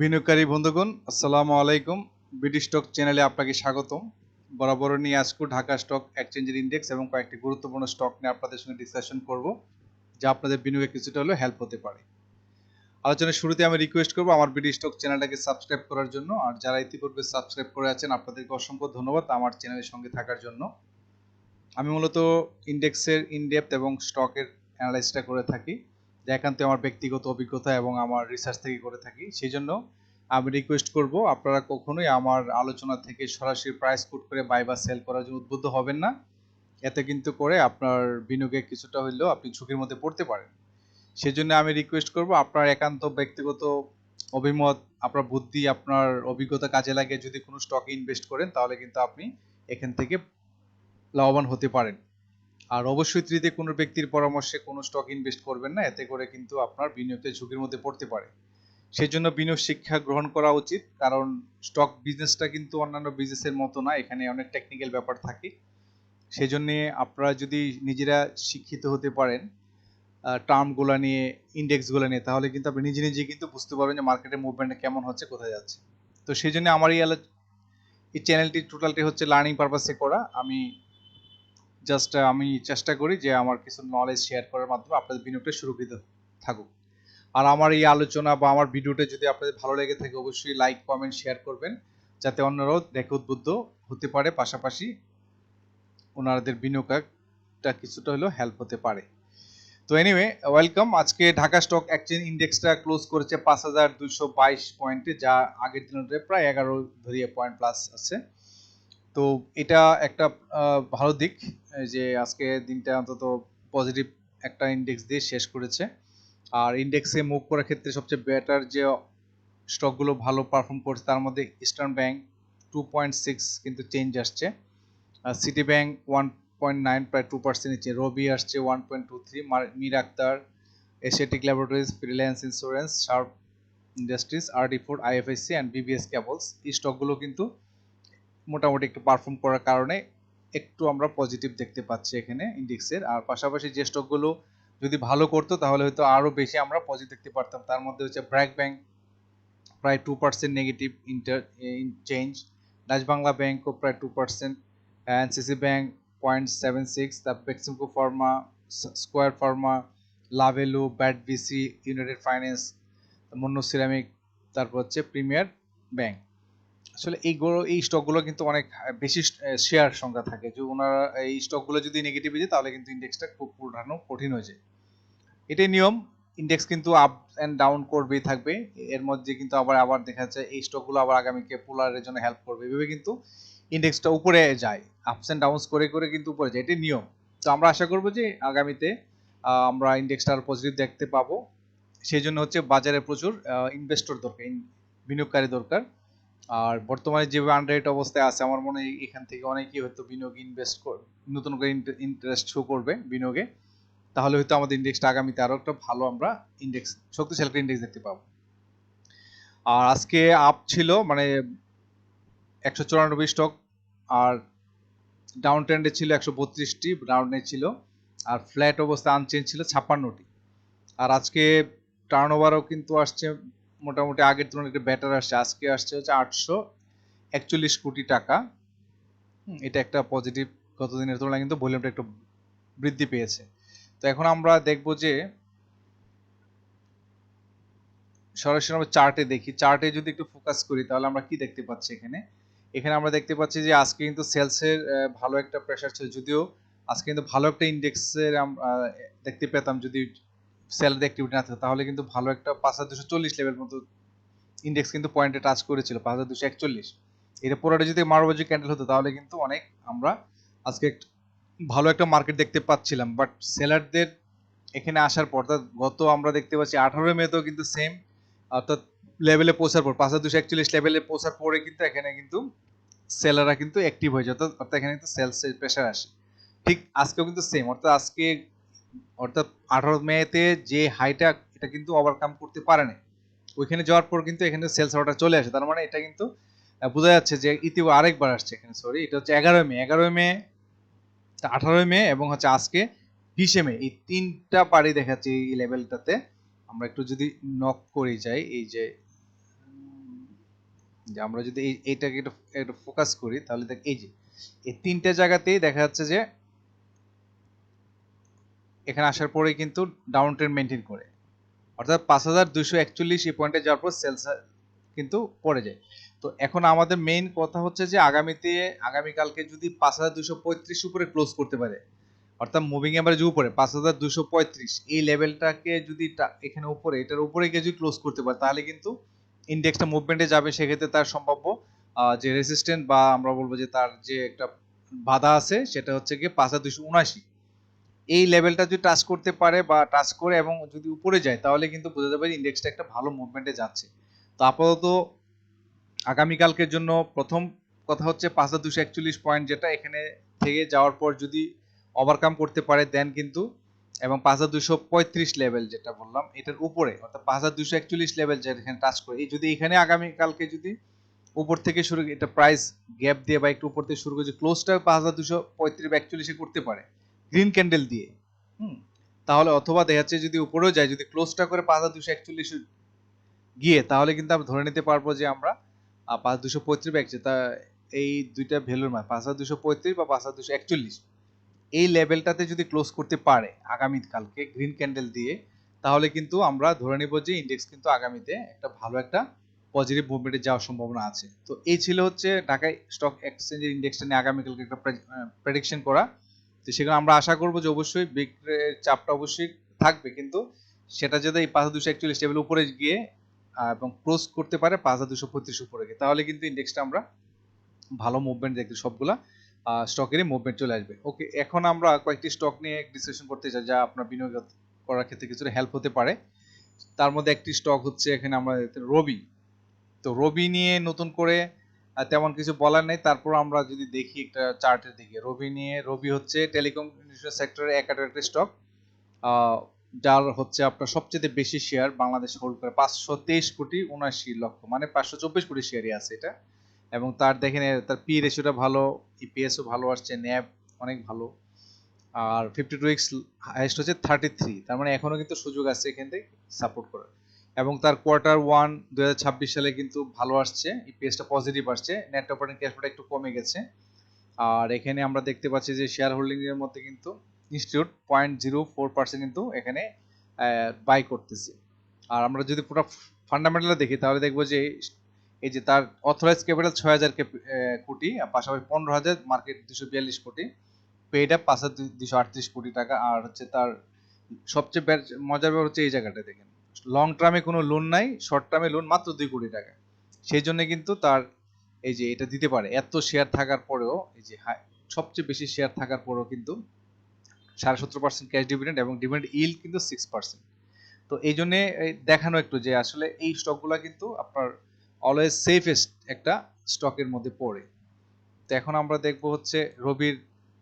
বিনিয়োগকারী বন্ধুগণ, আসসালামু আলাইকুম। বিডি স্টক চ্যানেলে আপনাকে স্বাগতম। বরাবর নিয়ে আজকে ঢাকা স্টক এক্সচেঞ্জের ইন্ডেক্স এবং কয়েকটি গুরুত্বপূর্ণ স্টক নিয়ে আপনাদের সঙ্গে ডিসকাশন করব, যা আপনাদের বিনিয়োগে কিছুটা হলেও হেল্প হতে পারে। আলোচনার শুরুতে আমি রিকোয়েস্ট করব আমার বিডি স্টক চ্যানেলটাকে সাবস্ক্রাইব করার জন্য। আর যারা ইতিপূর্বে সাবস্ক্রাইব করে আছেন, আপনাদেরকে অসংখ্য ধন্যবাদ আমার চ্যানেলের সঙ্গে থাকার জন্য। আমি মূলত ইন্ডেক্সের ইনডেপথ এবং স্টকের অ্যানালাইসিসটা করে থাকি, যা একান্তই আমার ব্যক্তিগত অভিজ্ঞতা এবং আমার রিসার্চ থেকে করে থাকি। সেই জন্য আমি রিকোয়েস্ট করব, আপনারা কখনোই আমার আলোচনা থেকে সরাসরি প্রাইস কোট করে বাই বা সেল করার জন্য উদ্বুদ্ধ হবেন না। এতে কিন্তু করে আপনার বিনিয়োগে কিছুটা হলেও আপনি ঝুঁকির মধ্যে পড়তে পারেন। সেজন্য আমি রিকোয়েস্ট করব, আপনার একান্ত ব্যক্তিগত অভিমত, আপনার বুদ্ধি, আপনার অভিজ্ঞতা কাজে লাগিয়ে যদি কোনো স্টকে ইনভেস্ট করেন, তাহলে কিন্তু আপনি এখান থেকে লাভবান হতে পারেন। আর অবশ্যই তৃতীয় কোনো ব্যক্তির পরামর্শে কোনো স্টক ইনভেস্ট করবেন না, এতে করে কিন্তু আপনার বিনিয়োগকে ঝুঁকির মধ্যে পড়তে পারে। সেই জন্য বিনিয়োগ শিক্ষা গ্রহণ করা উচিত, কারণ স্টক বিজনেসটা কিন্তু অন্যান্য বিজনেসের মতো না, এখানে অনেক টেকনিক্যাল ব্যাপার থাকে। সেই জন্যে আপনারা যদি নিজেরা শিক্ষিত হতে পারেন টার্মগুলো নিয়ে, ইন্ডেক্সগুলো নিয়ে, তাহলে কিন্তু আপনি নিজে নিজে কিন্তু বুঝতে পারবেন যে মার্কেটের মুভমেন্টটা কেমন হচ্ছে, কোথায় যাচ্ছে। তো সেই জন্য আমার এই চ্যানেলটি টোটালটি হচ্ছে লার্নিং পারপাসে করা। আমি চেষ্টা করি যে আমার কিছু নলেজ শেয়ার করার মাধ্যমে আপনাদের বিনিয়োগটা সুরক্ষিত থাকুক। আর আমার এই আলোচনা বা আমার ভিডিওটা যদি আপনাদের ভালো লেগে থাকে, অবশ্যই লাইক, কমেন্ট, শেয়ার করবেন, যাতে অন্যরাও দেখে উদ্বুদ্ধ হতে পারে, পাশাপাশি ওনাদের বিনিয়োগটা কিছুটা হলেও হেল্প হতে পারে। তো এনিওয়ে, ওয়েলকাম। আজকে ঢাকা স্টক এক্সচেঞ্জ ইন্ডেক্সটা ক্লোজ করেছে 5222 পয়েন্টে, যা আগের দিনের প্রায় 11 ধরিয়ে পয়েন্ট প্লাস আছে। তো এটা একটা ভালো দিক যে আজকে দিনটা অন্তত পজিটিভ একটা ইন্ডেক্স দিয়ে শেষ করেছে। আর ইন্ডেক্সে মুভ করার ক্ষেত্রে সবচেয়ে বেটার যে স্টকগুলো ভালো পারফর্ম করছে, তার মধ্যে ইস্টার্ন ব্যাংক 2.6 কিন্তু চেঞ্জ আসছে, সিটি ব্যাংক 1.9 প্রায় 2% নিচে, রবি আসছে 1.23, Mir Akhter, Asiatic Laboratories, Reliance Insurance, Sharp Industries, RD Food, IFIC and BBS Cables, এই স্টকগুলো কিন্তু মোটামুটি একটু পারফর্ম করার কারণে একটু আমরা পজিটিভ দেখতে পাচ্ছি এখানে ইন্ডেক্সের। আর পাশাপাশি যে স্টকগুলো যদি ভালো করতো, তাহলে হয়তো আরও বেশি আমরা পজিটিভ দেখতে পারতাম। তার মধ্যে হচ্ছে ব্র্যাক ব্যাংক প্রায় 2% নেগেটিভ চেঞ্জ, ডাচ বাংলা ব্যাংকও প্রায় 2%, এনসিসি ব্যাংক 0.76, তারপর বেক্সিমকো ফার্মা, স্কোয়ার ফার্মা, লাভেলু, BAT BC, United Finance, Monno ceramic, তারপর হচ্ছে প্রিমিয়ার ব্যাংক। আসলে এই স্টকগুলো কিন্তু অনেক বেশি শেয়ার সংখ্যা থাকে, যে ওনারা এই স্টকগুলো যদি নেগেটিভ হয়ে যায়, তাহলে কিন্তু ইন্ডেক্সটা খুব উঠানো কঠিন হয়ে যায়। এটাই নিয়ম। ইন্ডেক্স কিন্তু আপ অ্যান্ড ডাউন করবেই থাকবে, এর মধ্যে কিন্তু আবার দেখা যাচ্ছে এই স্টকগুলো আবার আগামীকে পোলারের জন্য হেল্প করবে, এভাবে কিন্তু ইন্ডেক্সটা উপরে যায়, আপস অ্যান্ড ডাউনস করে করে কিন্তু উপরে যায়, এটাই নিয়ম। তো আমরা আশা করবো যে আগামীতে আমরা ইন্ডেক্সটা আরো পজিটিভ দেখতে পাবো। সেই জন্য হচ্ছে বাজারে প্রচুর ইনভেস্টর দরকার, বিনিয়োগকারী দরকার। আর বর্তমানে যেভাবে আন্ডাররেট অবস্থায় আছে, আমার মনে হয় এখান থেকে অনেকেই হয়তো বিনিয়োগ নতুন করে ইন্টারেস্ট শো করবে বিনিয়োগে, তাহলে হয়তো আমাদের ইন্ডেক্সটা আগামীতে আরো একটা ভালো আমরা ইন্ডেক্স, শক্তিশালী একটা ইন্ডেক্স দেখতে পাবো। আর আজকে আপ ছিল মানে 194 স্টক, আর ডাউন ট্রেন্ডে ছিল 132টি, ডাউনে ছিল, আর ফ্ল্যাট অবস্থা আনচেঞ্জ ছিল 56টি। আর আজকে টার্নওভারও কিন্তু আসছে মোটামুটি আগের তুলনায় একটু বেটার আসছে, আজকে আসছে হচ্ছে 841 কোটি টাকা। এটা একটা পজিটিভ, গত দিনের তুলনায় কিন্তু ভলিউমটা একটু বৃদ্ধি পেয়েছে। তো এখন আমরা দেখবো যে সরাসরি আমরা চার্টে দেখি, চার্টে যদি একটু ফোকাস করি, তাহলে আমরা কি দেখতে পাচ্ছি এখানে। এখানে আমরা দেখতে পাচ্ছি যে আজকে কিন্তু সেলসের ভালো একটা প্রেসার ছিল, যদিও আজকে কিন্তু ভালো একটা ইন্ডেক্সের দেখতে পেতাম যদি সেলের অ্যাক্টিভিটি না থাকতো, তাহলে কিন্তু ভালো একটা 5240 লেভেল মতো ইন্ডেক্স কিন্তু পয়েন্টে টাচ করেছিল, 5241। এটা পুরোটা যদি মারবাজি ক্যান্ডেল হতো, তাহলে কিন্তু অনেক আমরা আজকে ভালো একটা মার্কেট দেখতে পাচ্ছিলাম। বাট সেলারদের এখানে আসার পর, গত আমরা দেখতে পাচ্ছি 18 মেতেও কিন্তু সেম, অর্থাৎ লেভেলে পৌঁছার পর 5241 লেভেলে পৌঁছার পরে কিন্তু এখানে কিন্তু সেলাররা কিন্তু অ্যাক্টিভ হয়ে যায়, অর্থাৎ এখানে কিন্তু সেলসের প্রেসার আসে। ঠিক আজকেও কিন্তু সেম, অর্থাৎ 18 মেতে যে হাইটা, এটা কিন্তু ওভারকাম করতে পারে না, ওইখানে যাওয়ার পর কিন্তু এখানে সেলস অর্ডার চলে আসে। তার মানে এটা কিন্তু বোঝা যাচ্ছে যে আরেকবার আসছে এখানে, সরি, এটা হচ্ছে 11 মে, 18 মে এবং হচ্ছে আজকে 20 মে, এই তিনটা পারি দেখাচ্ছে এই লেভেলটাতে। আমরা একটু যদি নক করে যাই, এই যে যে আমরা যদি এইটাকে একটু ফোকাস করি তাহলে দেখ এই যে এই তিনটে জায়গাতেই দেখা যাচ্ছে যে এখানে আসার পরে কিন্তু ডাউন ট্রেন্ড মেনটেন করে, অর্থাৎ 5241 এই পয়েন্টে যাওয়ার পর সেলস কিন্তু পড়ে যায়। তো এখন আমাদের মেইন কথা হচ্ছে যে আগামীকালকে যদি 5235 উপরে ক্লোজ করতে পারে, অর্থাৎ মুভিং অ্যাভারেজ উপরে 5235 এই লেভেলটাকে যদি এখানে উপরে এটার উপরে গিয়ে যদি ক্লোজ করতে পারে তাহলে কিন্তু ইন্ডেক্সটা মুভমেন্টে যাবে। সেক্ষেত্রে তার সম্ভাব্য যে রেজিস্ট্যান্ট বা আমরা বলবো যে তার যে একটা বাধা আছে সেটা হচ্ছে গিয়ে 5279। এই লেভেলটা যদি টাচ করতে পারে বা টাচ করে এবং যদি উপরে যায় তাহলে কিন্তু বোঝা যাবে ইন্ডেক্সটা একটা ভালো মুভমেন্টে যাচ্ছে। তো আপাতত আগামীকালকের জন্য প্রথম কথা হচ্ছে 5241 পয়েন্ট, যেটা এখানে থেকে যাওয়ার পর যদি ওভারকাম করতে পারে দেন কিন্তু, এবং 5235 লেভেল যেটা বললাম এটার উপরে অর্থাৎ 5241 লেভেল যেটা এখানে টাচ করে এই যদি এখানে আগামীকালকে যদি উপর থেকে শুরু এটা প্রাইস গ্যাপ দিয়ে বা একটু উপর থেকে শুরু করে ক্লোজটা 5235 বা 41 করতে পারে গ্রিন ক্যান্ডেল দিয়ে, তাহলে অথবা দেখা যাচ্ছে যদি উপরেও যায় যদি ক্লোজটা করে 5241 গিয়ে তাহলে কিন্তু আমরা ধরে নিতে পারবো যে আমরা 5235 বা তা এই দুইটা ভ্যালুর মান 5235 বা 5241 এই লেভেলটাতে যদি ক্লোজ করতে পারে আগামীকালকে গ্রিন ক্যান্ডেল দিয়ে তাহলে কিন্তু আমরা ধরে নিব যে ইন্ডেক্স কিন্তু আগামীতে একটা ভালো একটা পজিটিভ মুভমেন্টে যাওয়ার সম্ভাবনা আছে। তো এই ছিল হচ্ছে ঢাকা স্টক এক্সচেঞ্জের ইন্ডেক্সটা নিয়ে আগামীকালকে একটা প্রেডিকশন করা। তো সেখানে আমরা আশা করবো যে অবশ্যই বিক্রির চাপটা অবশ্যই থাকবে, কিন্তু সেটা যদি এই 5241 লেভেল উপরে গিয়ে এবং ক্লোজ করতে পারে 5235 উপরে গিয়ে তাহলে কিন্তু ইন্ডেক্সটা আমরা ভালো মুভমেন্ট দেখতে সবগুলা স্টকেরই মুভমেন্ট চলে আসবে। ওকে, এখন আমরা কয়েকটি স্টক নিয়ে ডিসকাশন করতে চাই যা আপনার বিনিয়োগ করার ক্ষেত্রে কিছুটা হেল্প হতে পারে। তার মধ্যে একটি স্টক হচ্ছে এখানে আমরা রবি। তো রবি নিয়ে নতুন করে তেমন কিছু বলার নেই, তারপর আমরা যদি দেখি একটা চার্টের দিকে রবি হচ্ছে টেলিকমিউনিকেশন সেক্টরের একটা স্টক যার হচ্ছে আপনার সবচেয়ে বেশি শেয়ার বাংলাদেশ হোল্ড করে 523,79,00,000 মানে 524 কোটি শেয়ারই আছে এটা। এবং তার দেখেন তার পি রেশিওটা ভালো, ইপিএসও ভালো আসছে, ন্যাব অনেক ভালো, আর 52x হাইয়েস্ট হচ্ছে 33, তার মানে এখনো কিন্তু সুযোগ আছে এখান থেকে সাপোর্ট করার। এবং তার Q1 2026 সালে কিন্তু ভালো আসছে, ইপিএসটা পজিটিভ আসছে, নেট অপারেটিং ক্যাশ ফ্লোটা একটু কমে গেছে। আর এখানে আমরা দেখতে পাচ্ছি যে শেয়ার হোল্ডিং এর মধ্যে কিন্তু ইনস্টিটিউট 0.04% কিন্তু এখানে বাই করতেছে। আর আমরা যদি পুরো ফান্ডামেন্টাল দেখি তাহলে দেখবো যে এই যে তার অথরাইজ ক্যাপিটাল 6,000 কোটি, পাশাপাশি 15,000, মার্কেট 242 কোটি, পেইড আপ 5,238 কোটি টাকা। আর হচ্ছে তার সবচেয়ে মজার ব্যাপার হচ্ছে এই জায়গাটা দেখেন, লং টার্মে কোনো লোন নাই, শর্ট টার্মে লোন মাত্র 2 কোটি টাকা। সেই জন্য কিন্তু তার এই যে এটা দিতে পারে এত শেয়ার থাকার পরেও, এই যে সবচেয়ে বেশি শেয়ার থাকার পরেও কিন্তু 17.5% ক্যাশ ডিভিডেন্ড এবং ডিভিডেন্ড ইল্ড কিন্তু 6%। তো এই জন্য দেখানো একটু যে আসলে এই স্টকগুলো কিন্তু আপনার অলওয়েজ সেফেস্ট একটা স্টকের মধ্যে পড়ে। তো এখন আমরা দেখব হচ্ছে রবির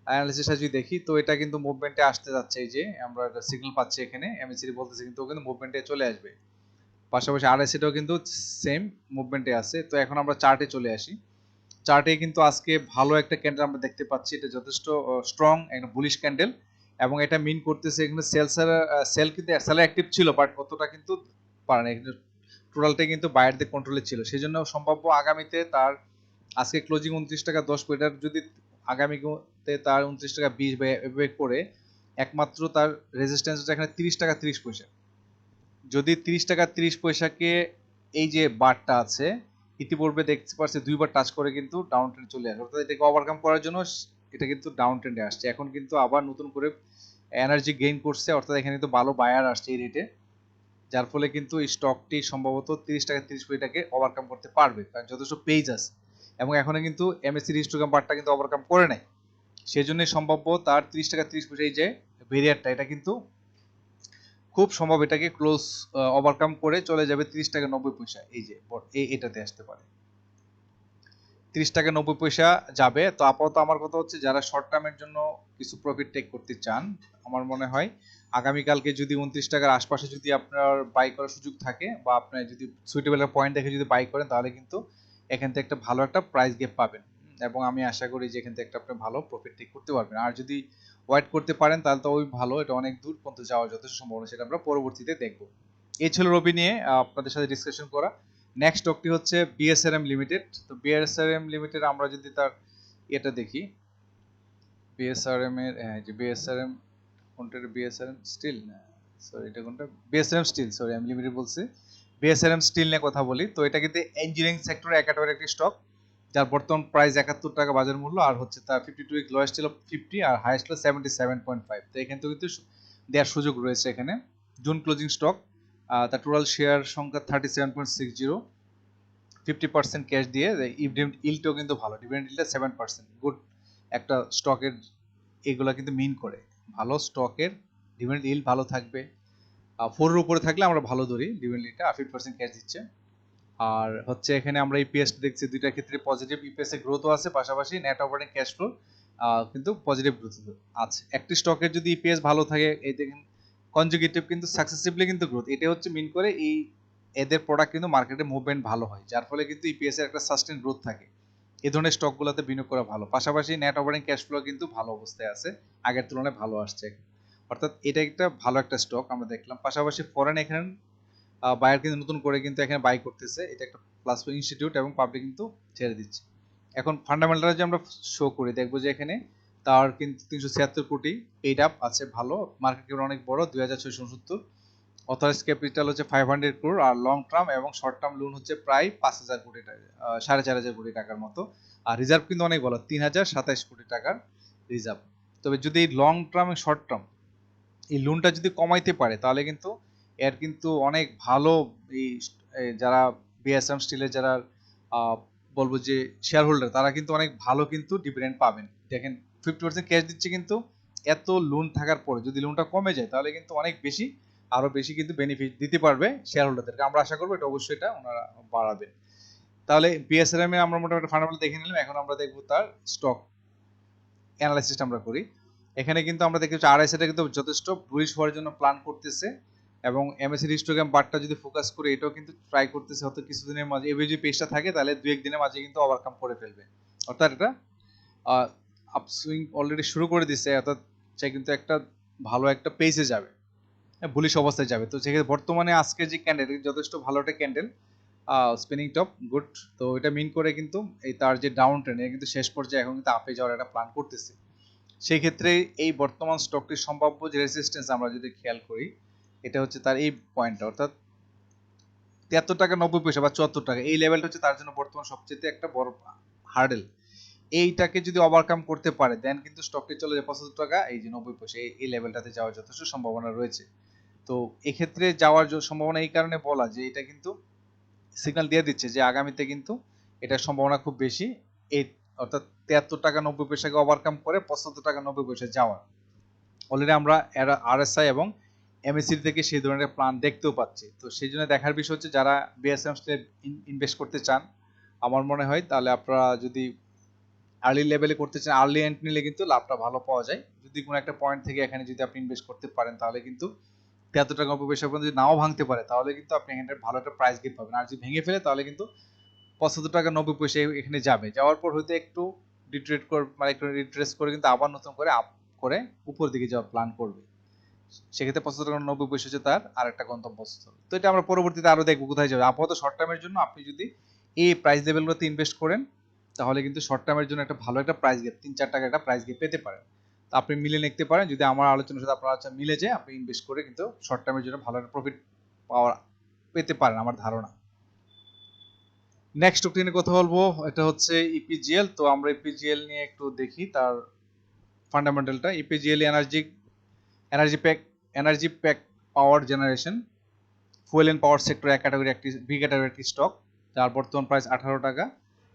অ্যানালিসিসটা যদি দেখি তো এটা কিন্তু মুভমেন্টে আসতে যাচ্ছে, এই যে আমরা একটা সিগন্যাল পাচ্ছি এখানে এমএসসি বলতেছে কিন্তু ও কিন্তু মুভমেন্টে চলে আসবে, পাশাপাশি আরএসসিটাও কিন্তু সেম মুভমেন্টে আছে। তো এখন আমরা চার্টে চলে আসি। চার্টে কিন্তু আজকে ভালো একটা ক্যান্ডেল আমরা দেখতে পাচ্ছি, এটা যথেষ্ট স্ট্রং একটা বুলিশ ক্যান্ডেল এবং এটা মিন করতেছে এখানে সেল কিন্তু সেলার অ্যাক্টিভ ছিল বাট অতটা কিন্তু পারে না, টোটালটাই কিন্তু বায়ারদের কন্ট্রোলে ছিল। সেই জন্য সম্ভাব্য আগামীতে তার আজকে ক্লোজিং 29 টাকা 10 পয়সা, যদি আগামীতে তার 29 টাকা 20 বা এভাবে করে একমাত্র তার রেজিস্ট্যান্স এখানে 30 টাকা 30 পয়সা, যদি 30 টাকা 30 পয়সাকে এই যে বারটা আছে ইতিপূর্বে দেখতে পাচ্ছি দুইবার টাচ করে কিন্তু ডাউন ট্রেন্ড চলে আসে, অর্থাৎ এটাকে ওভারকাম করার জন্য এটা কিন্তু ডাউন ট্রেন্ডে আসছে। এখন কিন্তু আবার নতুন করে এনার্জি গেইন করছে, অর্থাৎ এখানে কিন্তু ভালো বায়ার আসছে এই রেটে, যার ফলে কিন্তু এই স্টকটি সম্ভবত 30 টাকা 30 পয়সাটাকে ওভারকাম করতে পারবে কারণ যথেষ্ট পেজ আছে এবং এখনো কিন্তু এমএসসি হিস্টোগ্রাম বারটা কিন্তু ওভারকাম করে নাই। সেই জন্য সম্ভাব্য তার 30 টাকা 30 পয়সা এই যে ভেরিয়ারটা এটা কিন্তু খুব সম্ভব এটাকে ক্লোজ ওভারকাম করে চলে যাবে 30 টাকা 90 পয়সা, এই যে এটাতে আসতে পারে 30 টাকা 90 পয়সা যাবে। তো আপাতত আমার কথা হচ্ছে যারা শর্ট টার্মের জন্য কিছু প্রফিট টেক করতে চান আমার মনে হয় আগামীকালকে যদি 29 টাকার আশপাশে যদি আপনার বাই করার সুযোগ থাকে বা আপনার যদি সুইটেবল পয়েন্ট দেখে যদি বাই করেন তাহলে কিন্তু এখান থেকে একটা ভালো একটা প্রাইস গেপ পাবেন এবং আমি আশা করি যে এখান থেকে একটা আপনি ভালো প্রফিট টেক করতে পারবেন। আর যদি ওয়েট করতে পারেন তাহলে তো ওই ভালো, এটা অনেক দূর পর্যন্ত যাওয়ার যথেষ্ট সম্ভাবনা, সেটা আমরা পরবর্তীতে দেখব। এই ছিল রবি নিয়ে আপনাদের সাথে ডিসকাশন করা। নেক্সট স্টকটি হচ্ছে বিএসআরএম লিমিটেড। তো বিএসআরএম লিমিটেড আমরা যদি তার এটা দেখি, বিএসআরএম এর যে বিএসআরএম কোনটা, বিএসআরএম স্টিল না সরি এটা কোনটা, বিএসআরএম স্টিল, সরি আমি লিমিটেড বলছি। বিএসআরএম স্টিল নিয়ে কথা বলি। তো এটা কিন্তু ইঞ্জিনিয়ারিং সেক্টরে একাডেমির একটি স্টক, যার বর্তমান প্রাইস 71 টাকা বাজার মূল্য, আর হচ্ছে তার 52 উইক লোয়েস্ট ছিল 50 আর হাইয়েস্ট ছিল 77.5। তো এখানে তো কিন্তু দেওয়ার সুযোগ রয়েছে। এখানে জুন ক্লোজিং স্টক, তার টোটাল শেয়ার সংখ্যা 37.60, 50% ক্যাশ দিয়ে, ডিভিডেন্ড ইল্ডও কিন্তু ভালো, ডিভিডেন্ড ইল্ডটা 7%, গুড একটা স্টকের এগুলো কিন্তু মিন করে। ভালো স্টকের ডিভিডেন্ড ইল্ড ভালো থাকবে, 4 এর উপরে থাকলে আমরা ভালো ধরি ডিভিডেন্ড ইল্ডটা, 50% ক্যাশ দিচ্ছে। আর হচ্ছে এখানে আমরা ইপিএস দেখছি দুইটার ক্ষেত্রে পজিটিভ, ইপিএস এর গ্রোথও আছে, পাশাপাশি নেট অপারেটিং ক্যাশ ফ্লো কিন্তু পজিটিভ গ্রোথ আছে। একটি স্টকের যদি ইপিএস ভালো থাকে, এই দেখেন কনজিকিউটিভ কিন্তু সাকসেসিভলি কিন্তু গ্রোথ, এটা হচ্ছে মিন করে এই এদের প্রোডাক্ট কিন্তু মার্কেটে মুভমেন্ট ভালো হয়, যার ফলে কিন্তু ইপিএস এর একটা সাস্টেইন গ্রোথ থাকে। এই ধরনের স্টকগুলোতে বিনিয়োগ করা ভালো। পাশাপাশি নেট অপারেটিং ক্যাশ ফ্লো কিন্তু ভালো অবস্থায় আছে, আগের তুলনায় ভালো আসছে, অর্থাৎ এটা একটা ভালো একটা স্টক আমরা দেখলাম। পাশাপাশি ফরেন এখানে বায়ার কিন্তু নতুন করে কিন্তু এখানে বাই করতেছে, এটা একটা প্লাস ইনস্টিটিউট এবং পাবলিক কিন্তু ছেড়ে দিচ্ছে। এখন ফান্ডামেন্টাল যে আমরা শো করি, দেখবো যে এখানে তার কিন্তু 376 কোটি পেইড আপ আছে, ভালো মার্কেট ক্যাপ অনেক বড় 2669, অথরাইজড ক্যাপিটাল হচ্ছে 500 crore, আর লং টার্ম এবং শর্ট টার্ম লোন হচ্ছে প্রায় 5000 কোটি টাকা, 4500 কোটি টাকার মতো। আর রিজার্ভ কিন্তু অনেক বড়, 3027 কোটি টাকার রিজার্ভ। তবে যদি লং টার্ম এবং শর্ট টার্ম এই লোনটা যদি কমাইতে পারে, তাহলে কিন্তু এর কিন্তু অনেক ভালো এই যারা বিএসএম স্টিলের যারা বলবো যে শেয়ার হোল্ডার, তারা কিন্তু অনেক ভালো কিন্তু ডিভিডেন্ড পাবেন। দেখেন 50% ক্যাশ দিচ্ছে, কিন্তু এত লোন থাকার পরে যদি লোনটা কমে যায়, তাহলে কিন্তু অনেক বেশি, আরো বেশি কিন্তু বেনিফিট দিতে পারবে শেয়ার হোল্ডারদেরকে। আমরা আশা করবো এটা অবশ্যই এটা ওনারা বাড়াবেন। তাহলে বিএসআরএম এ আমরা মোটামুটি ফান্ডামেন্টাল দেখে নিলাম। এখন আমরা দেখবো তার স্টক অ্যানালাইসিসটা আমরা করি। এখানে কিন্তু আমরা দেখি আরএসআইটা কিন্তু যথেষ্ট বুলিশ হওয়ার জন্য প্ল্যান করতেছে, এবং এমএসসি হিস্টোগ্রাম বারটা যদি ফোকাস করে এটাও কিন্তু ট্রাই করতেছে, হয়তো কিছুদিনের মাঝে এভাবে পেজটা থাকে, তাহলে 2-1 দিনের মাঝে কিন্তু ওভারকাম করে ফেলবে, অর্থাৎ এটা আপসুইং অলরেডি শুরু করে দিচ্ছে, অর্থাৎ সে কিন্তু একটা ভালো একটা পেজে যাবে, বুলিশ অবস্থায় যাবে। তো সেক্ষেত্রে বর্তমানে আজকে যে ক্যান্ডেল যথেষ্ট ভালো একটা ক্যান্ডেল, স্পিনিং টপ গুড। তো এটা মিন করে কিন্তু এই তার যে ডাউন ট্রেন কিন্তু শেষ পর্যায়ে এখন কিন্তু আপে যাওয়ার একটা প্ল্যান করতেছে। সেই ক্ষেত্রে এই বর্তমান স্টকটির সম্ভাব্য যে রেজিস্ট্যান্স আমরা যদি খেয়াল করি, এটা হচ্ছে তার এই পয়েন্টটা, অর্থাৎ 73 টাকা 90 পয়সা বা 74 টাকা, এই লেভেলটা হচ্ছে তার জন্য বর্তমান সবচেয়ে একটা বড় হার্ডেল। এইটাকে যদি ওভারকাম করতে পারে, দেন কিন্তু স্টকটি চলে যায় 75 টাকা এই যে 90 পয়সা, এই লেভেলটাতে যাওয়ার যথেষ্ট সম্ভাবনা রয়েছে। তো এক্ষেত্রে যাওয়ার সম্ভাবনা এই কারণে বলা যে এটা কিন্তু সিগন্যাল দিয়ে দিচ্ছে যে আগামীতে কিন্তু এটার সম্ভাবনা খুব বেশি, এই অর্থাৎ 73 টাকা 90 পয়সাকে ওভারকাম করে 75 টাকা 90 পয়সা যাওয়ার। অলরেডি আমরা আরএসআই এবং এমএসসি থেকে সেই ধরনের প্ল্যান দেখতেও পাচ্ছি। তো সেই জন্য দেখার বিষয় হচ্ছে যারা বিএসএম ইনভেস্ট করতে চান, আমার মনে হয় তাহলে আপনারা যদি আর্লি লেভেলে করতে চান, আর্লি এন্ট্রি নিলে কিন্তু লাভটা ভালো পাওয়া যায়। যদি কোনো একটা পয়েন্ট থেকে এখানে যদি আপনি ইনভেস্ট করতে পারেন, তাহলে কিন্তু 73 টাকা 90 পয়সা পর্যন্ত যদি নাও ভাঙতে পারে, তাহলে কিন্তু আপনি এখানে ভালো একটা প্রাইস গেট পাবেন। আর যদি ভেঙে ফেলে, তাহলে কিন্তু 75 টাকা 90 পয়সা এখানে যাবে, যাওয়ার পর হয়তো একটু রিট্রেট করে, মানে একটু রিট্রেস করে কিন্তু আবার নতুন করে আপ করে উপর দিকে যাওয়ার প্ল্যান করবে। সেক্ষেত্রে 75 টাকা 90 পয়সা হচ্ছে তার আরেকটা গন্তব্যস্থল। তো এটা আমরা পরবর্তীতে আরো দেখবো কোথায় যাবে। আপাতত শর্ট টার্মের জন্য আপনি যদি এই প্রাইস লেভেলগুলোতে ইনভেস্ট করেন, তাহলে কিন্তু শর্ট টার্মের জন্য একটা ভালো একটা প্রাইস গেপ, 3-4 টাকা একটা প্রাইস গেপ পেতে পারেন। তো আপনি মিলে নিতে পারেন, যদি আমার আলোচনার সাথে আপনার আলোচনা মিলে যায়, আপনি ইনভেস্ট করে কিন্তু শর্ট টার্মের জন্য ভালো একটা প্রফিট পাওয়ার পেতে পারেন আমার ধারণা। নেক্সট টপিক নিয়ে কথা বলবো, এটা হচ্ছে ইপিজিএল। তো আমরা ইপিজিএল নিয়ে একটু দেখি তার ফান্ডামেন্টালটা। EPGL energy pack power generation fuel and power sector এক ক্যাটাগরি, একটি বি ক্যাটাগরি একটি স্টক, যার বর্তমান প্রাইস 18 টাকা,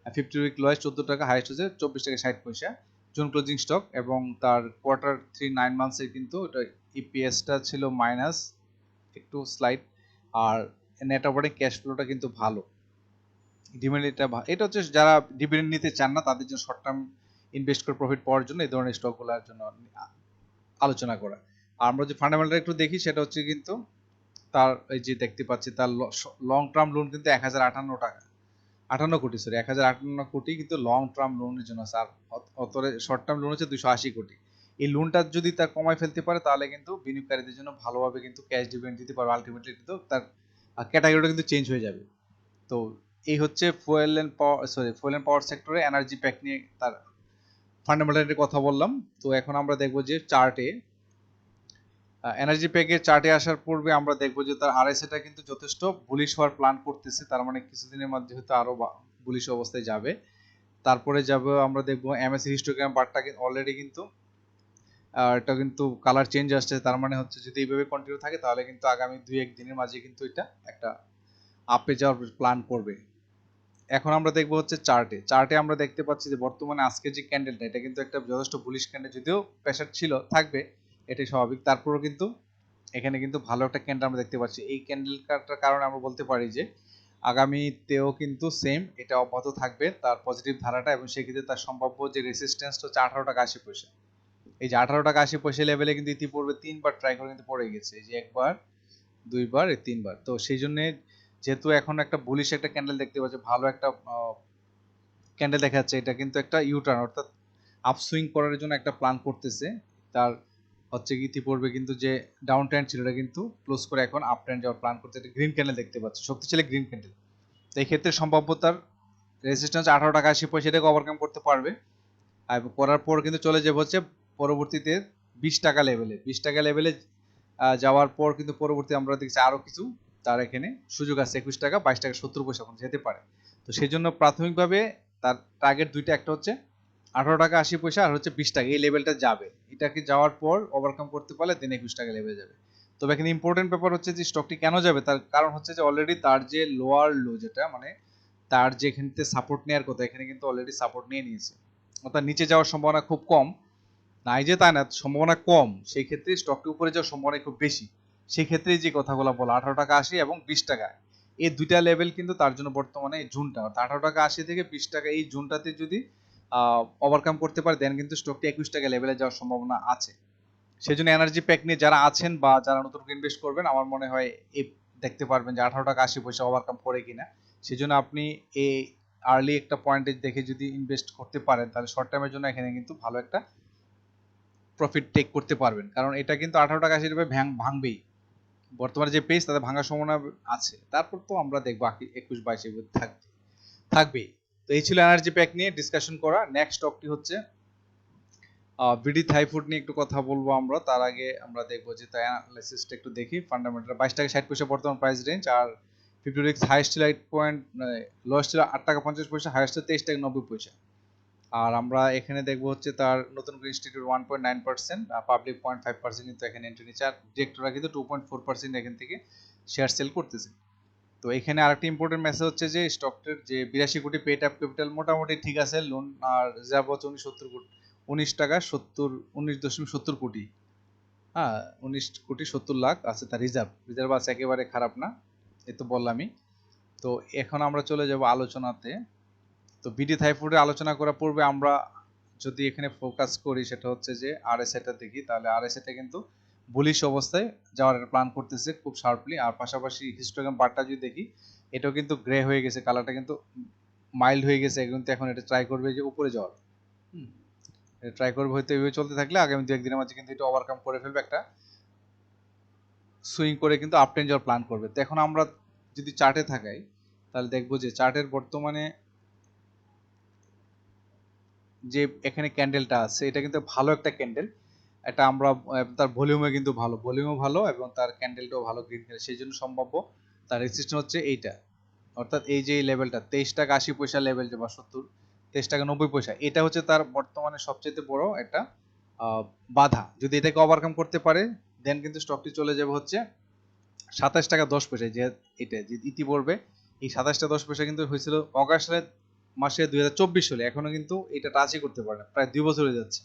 50 উইক লোয়েস্ট 14 টাকা, হাইয়েস্ট হচ্ছে 24 টাকা 60 পয়সা, জুন ক্লোজিং স্টক। এবং তার কোয়ার্টার 3 9 মান্থসের কিন্তু এটা ইপিএসটা ছিল মাইনাস একটু স্লাইড, আর নেট অপারেটিং ক্যাশ ফ্লোটা কিন্তু ভালো। এটা হচ্ছে যারা ডিভিডেন্ড নিতে চান না, তাদের জন্য শর্ট টার্ম ইনভেস্ট করে প্রফিট পাওয়ার জন্য এই ধরনের স্টকগুলোর জন্য আলোচনা করা। আর আমরা যে ফান্ডামেন্টাল একটু দেখি, সেটা হচ্ছে কিন্তু তার এই যে দেখতে পাচ্ছি তার লং টার্ম লোন কিন্তু 1058 টাকা 58 কোটি, সরি 1058 কোটি কিন্তু লং টার্ম লোনের জন্য আছে। আর অতরে শর্ট টার্ম লোন হচ্ছে 280 কোটি। এই লোনটা যদি তার কমায় ফেলতে পারে, তাহলে কিন্তু বিনিয়োগকারীদের জন্য ভালোভাবে কিন্তু ক্যাশ ডিভিডেন্ড দিতে পারবে। আলটিমেটলি কিন্তু তার ক্যাটাগরিটা কিন্তু চেঞ্জ হয়ে যাবে। তো এই হচ্ছে ফুয়েল অ্যান্ড পাওয়ার সেক্টরে এনার্জি প্যাক নিয়ে তার ফান্ডামেন্টালের কথা বললাম। তো এখন আমরা দেখব যে চার্টে এনার্জি প্যাকের চার্টে আসার পূর্বে আমরা দেখব যে তার আরএসএটা কিন্তু যথেষ্ট বুলিশ হওয়ার প্ল্যান করতেছে, তার মানে কিছুদিনের মধ্যে হয়তো আরো বুলিশ অবস্থায় যাবে। তারপরে যাব আমরা দেখব এমএসসি হিস্টোগ্রাম বারটা অলরেডি কিন্তু এটা কিন্তু কালার চেঞ্জ আসছে, তার মানে হচ্ছে যদি এইভাবে কন্টিনিউ থাকে তাহলে কিন্তু আগামী 2-1 দিনের মাঝে কিন্তু এটা একটা আপে যাওয়ার প্ল্যান করবে। এখন আমরা দেখব হচ্ছে চার্টে আমরা দেখতে পাচ্ছি যে বর্তমানে আজকে যে ক্যান্ডেলটা এটা কিন্তু একটা যথেষ্ট বুলিশ ক্যান্ডেল, যদিও প্রেসার ছিল থাকবে এটাই স্বাভাবিক, তারপরেও কিন্তু এখানে কিন্তু ভালো একটা ক্যান্ডেল আমরা দেখতে পাচ্ছি। এই ক্যান্ডেলটার কারণে আমরা বলতে পারি যে আগামীতেও কিন্তু সেম এটা অব্যাহত থাকবে তার পজিটিভ ধারাটা, এবং সেক্ষেত্রে তার সম্ভাব্য যে রেসিস্ট্যান্সটা হচ্ছে 18 টাকা 80 পয়সা। এই যে 18 টাকা 80 পয়সা লেভেলে কিন্তু ইতিপূর্বে 3বার ট্রাই করে কিন্তু পড়ে গেছে, এই যে একবার, দুইবার, এই 3বার। তো সেই জন্য যেহেতু এখন একটা বুলিশ একটা ক্যান্ডেল দেখতে পাচ্ছি, ভালো একটা ক্যান্ডেল দেখা যাচ্ছে, এটা কিন্তু একটা ইউটার্ন অর্থাৎ আপসুইং করার জন্য একটা প্ল্যান করতেছে। তার হচ্ছে কি ইতিপূর্বে কিন্তু যে ডাউন ট্রেন্ড ছিল এটা কিন্তু ক্লোজ করে এখন আপ ট্রেন্ড যাওয়ার প্ল্যান করতে, একটা গ্রিন ক্যান্ডেল দেখতে পাচ্ছি, শক্তিশালী গ্রিন ক্যান্ডেল। তো এই ক্ষেত্রে সম্ভাব্যতার রেজিস্ট্যান্স 18 টাকা 80 পয়সা এটাকে ওভারকাম করতে পারবে, আর করার পর কিন্তু চলে যাবে হচ্ছে পরবর্তীতে 20 টাকা লেভেলে। 20 টাকা লেভেলে যাওয়ার পর কিন্তু পরবর্তী আমরা দেখছি আরো কিছু তার এখানে সুযোগ আছে, 21 টাকা 22 টাকা 70 পয়সা যেতে পারে। তো সেই জন্য প্রাথমিকভাবে তার টার্গেট দুইটা, একটা হচ্ছে 18 টাকা 80 পয়সা আর হচ্ছে 20 টাকা, এই লেভেলটা যাবে। এটাকে যাওয়ার পর ওভারকাম করতে পারলে দেন 21 টাকা লেভেলে যাবে। তবে এখানে ইম্পর্টেন্ট ব্যাপার হচ্ছে যে স্টকটি কেন যাবে, তার কারণ হচ্ছে যে অলরেডি তার যে লোয়ার লো, যেটা মানে তার যেখানে সাপোর্ট নেওয়ার কথা এখানে কিন্তু অলরেডি সাপোর্ট নিয়ে নিয়েছে, অর্থাৎ নিচে যাওয়ার সম্ভাবনা খুব কম, নাই যে তাই না, সম্ভাবনা কম, সেই ক্ষেত্রে স্টকটি উপরে যাওয়ার সম্ভাবনা খুব বেশি। সেই ক্ষেত্রে যে কথাগুলো বলা 18 টাকা 80 এবং 20 টাকা, এই দুইটা লেভেল কিন্তু তার জন্য বর্তমানে জুনটা, অর্থাৎ 18 টাকা 80 থেকে 20 টাকা, এই জুনটাতে যদি ওভারকাম করতে পারে দেন কিন্তু স্টকটি 21 টাকা লেভেলে যাওয়ার সম্ভাবনা আছে। সেই জন্য এনার্জি প্যাক নিয়ে যারা আছেন বা যারা নতুন ইনভেস্ট করবেন, আমার মনে হয় এই দেখতে পারবেন যে 18 টাকা 80 পয়সা ওভারকাম করে কিনা। সেই জন্য আপনি এই আর্লি একটা পয়েন্টে দেখে যদি ইনভেস্ট করতে পারেন তাহলে শর্ট টাইমের জন্য এখানে কিন্তু ভালো একটা প্রফিট টেক করতে পারবেন, কারণ এটা কিন্তু 18 টাকা 80 ভাঙবেই, বর্তমানে যে পেজ তাদের ভাঙার সম্ভাবনা আছে। তারপর তো আমরা দেখবো 21-22 থাকবেই। তো এই ছিল এনার্জি প্যাক নিয়ে ডিসকাশন করা। নেক্সট স্টকটি হচ্ছে বিডি থাই ফুড নিয়ে একটু কথা বলবো আমরা। তার আগে আমরা দেখবো যে তাই অ্যানালাইসিসটা একটু দেখি। ফান্ডামেন্টাল 22 টাকা 60 পয়সা বর্তমান প্রাইস রেঞ্জ, আর 56 হাইয়েস্ট ছিল 8 পয়েন্ট, লোয়েস্ট ছিল 8 টাকা 50 পয়সা, হাইয়েস্ট ছিল 23 টাকা 90 পয়সা। আর আমরা এখানে দেখবো হচ্ছে তার নতুন ইনস্টিটিউট 1.9%, পাবলিক 0.5% কিন্তু এখানে এন্ট্রি নিচ্ছে, আর ডিরেক্টররা কিন্তু 2.4% এখান থেকে শেয়ার সেল করতেছে। তো এখানে আরেকটা ইম্পর্টেন্ট মেসেজ হচ্ছে যে স্টকটির যে 82 কোটি পেড আপ ক্যাপিটাল মোটামুটি ঠিক আছে, লোন আর রিজার্ভ হচ্ছে 19.70 কোটি, হ্যাঁ 19,70,00,000 আছে তার রিজার্ভ আছে, একেবারে খারাপ না, এ তো বললামই। তো এখন আমরা চলে যাব আলোচনাতে। তো বিডি থাই ফুডে আলোচনা করার পূর্বে আমরা যদি এখানে ফোকাস করি সেটা হচ্ছে যে আরএসএটা দেখি, তাহলে আরএসএটা কিন্তু বুলিশ অবস্থায় যাওয়ার প্ল্যান করতেছে খুব শার্পলি। আর পাশাপাশি হিস্টোগ্রাম বারটা যদি দেখি এটাও কিন্তু গ্রে হয়ে গেছে, কালারটা কিন্তু মাইল্ড হয়ে গেছে, কিন্তু এখন এটা ট্রাই করবে যে উপরে যাওয়ার, ট্রাই করবে হয়তো এইভাবে চলতে থাকলে আগামী 2-1 দিনের মাঝে কিন্তু এটা ওভারকাম করে ফেলবে, একটা সুইং করে কিন্তু আপ ট্রেন্ড যাওয়ার প্ল্যান করবে। তো এখন আমরা যদি চার্টে থাকাই তাহলে দেখবো যে চার্টের বর্তমানে যে এখানে ক্যান্ডেলটা আছে এটা কিন্তু ভালো একটা ক্যান্ডেল, এটা আমরা তার ভলিউমে কিন্তু ভলিউমও ভালো এবং তার ক্যান্ডেলটাও ভালো গ্রিন ক্যান্ডেল, সেই জন্য সম্ভাব্য তার রেজিস্ট্যান্স হচ্ছে এইটা, অর্থাৎ এই যে লেভেলটা 23 টাকা 80 পয়সা লেভেল যে বা 23 টাকা 90 পয়সা, এটা হচ্ছে তার বর্তমানে সবচেয়ে বড় একটা বাধা। যদি এটাকে ওভারকাম করতে পারে দেন কিন্তু স্টকটি চলে যাবে হচ্ছে 27 টাকা 10 পয়সা, যে এটা যে ইতিপূর্বে এই 27 টাকা 10 পয়সা কিন্তু হয়েছিল অগাস্ট মাসে 2024 সালে, এখনো কিন্তু এটা টাচই করতে পারে না, প্রায় 2 বছর হয়ে যাচ্ছে।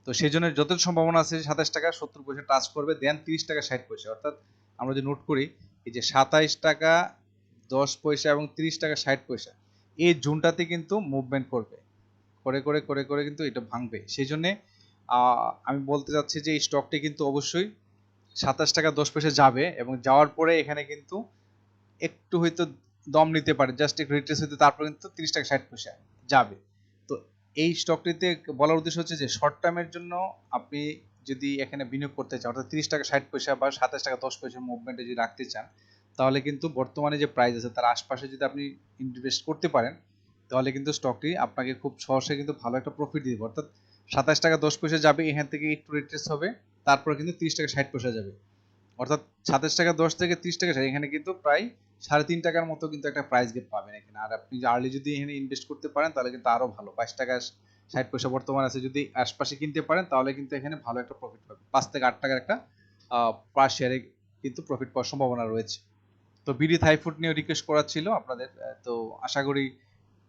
তো সেই জন্য যত সম্ভাবনা আছে 27 টাকা 70 পয়সা টাচ করবে দেন 30 টাকা 60 পয়সা, অর্থাৎ আমরা যদি নোট করি এই যে 27 টাকা 10 পয়সা এবং 30 টাকা 60 পয়সা, এই জোনটাতে কিন্তু মুভমেন্ট করবে, করে করে করে করে কিন্তু এটা ভাঙবে। সেই জন্য আমি বলতে চাচ্ছি যে এই স্টকটি কিন্তু অবশ্যই 27 টাকা 10 পয়সা যাবে, এবং যাওয়ার পরে এখানে কিন্তু একটু হয়তো দম নিতে পারে, জাস্ট একটু রিট্রেস হতে, তারপর কিন্তু 30 টাকা 60 পয়সা যাবে। তো এই স্টকটিতে বলার উদ্দেশ্য হচ্ছে যে শর্ট টার্মের জন্য আপনি যদি এখানে বিনিয়োগ করতে চান, অর্থাৎ 30 টাকা 60 পয়সা বা 27 টাকা 10 পয়সা মুভমেন্টে যদি রাখতে চান, তাহলে কিন্তু বর্তমানে যে প্রাইস আছে তার আশপাশে যদি আপনি ইনভেস্ট করতে পারেন, তাহলে কিন্তু স্টকটি আপনাকে খুব সহজে কিন্তু ভালো একটা প্রফিট দিবে। অর্থাৎ 27 টাকা 10 পয়সা যাবে, এখান থেকে একটু রিট্রেস হবে, তারপরে কিন্তু 30 টাকা 60 পয়সা যাবে। অর্থাৎ 27 টাকা 10 থেকে 30 টাকা 60, এখানে কিন্তু প্রায় 3.5 টাকার মতো কিন্তু একটা প্রাইস গেপ পাবেন এখানে। আর আপনি আর্লি যদি এখানে ইনভেস্ট করতে পারেন তাহলে কিন্তু আরো ভালো, 22 টাকা 60 পয়সা বর্তমান আছে, যদি আশপাশে কিনতে পারেন তাহলে কিন্তু এখানে ভালো একটা প্রফিট পাবেন। 5 থেকে 8 টাকার একটা পার শেয়ারে কিন্তু প্রফিট পাওয়ার সম্ভাবনা রয়েছে। তো বিডি থাই ফুড নিয়ে রিকোয়েস্ট করা ছিল আপনাদের। তো আশা করি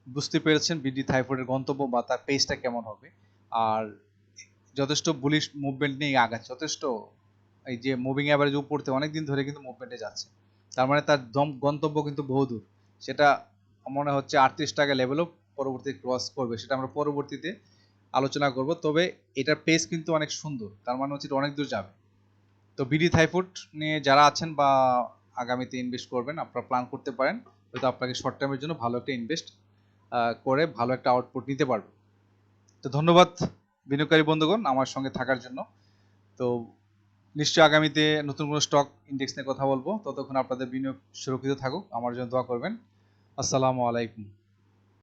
বুঝতে পেরেছেন বিডি থাই ফুডের গন্তব্য বা তার পেজটা কেমন হবে। আর যথেষ্ট বুলিশ মুভমেন্ট নিয়ে আগাচ্ছে, যথেষ্ট এই যে মুভিং অ্যাভারেজ উপরতে অনেকদিন ধরে কিন্তু মুভমেন্টে যাচ্ছে, তার মানে তার গন্তব্য কিন্তু বহুদূর। সেটা মনে হচ্ছে 38 টাকা লেভেলও পরবর্তী ক্রস করবে, সেটা আমরা পরবর্তীতে আলোচনা করব। তবে এটার পেজ কিন্তু অনেক সুন্দর, তার মানে হচ্ছে এটা অনেক দূর যাবে। তো বিডি থাইফুড নিয়ে যারা আছেন বা আগামীতে ইনভেস্ট করবেন, আপনারা প্ল্যান করতে পারেন, হয়তো আপনাকে শর্ট টাইমের জন্য ভালো একটা ইনভেস্ট করে ভালো একটা আউটপুট নিতে পারবে। তো ধন্যবাদ বিনিয়োগকারী বন্ধুগণ আমার সঙ্গে থাকার জন্য। তো নিশ্চয়ই আগামীতে নতুন কোনো স্টক ইন্ডেক্স নিয়ে কথা বলবো। ততক্ষণ আপনাদের বিনিয়োগ সুরক্ষিত থাকুক, আমার জন্য দোয়া করবেন। আসসালামু আলাইকুম।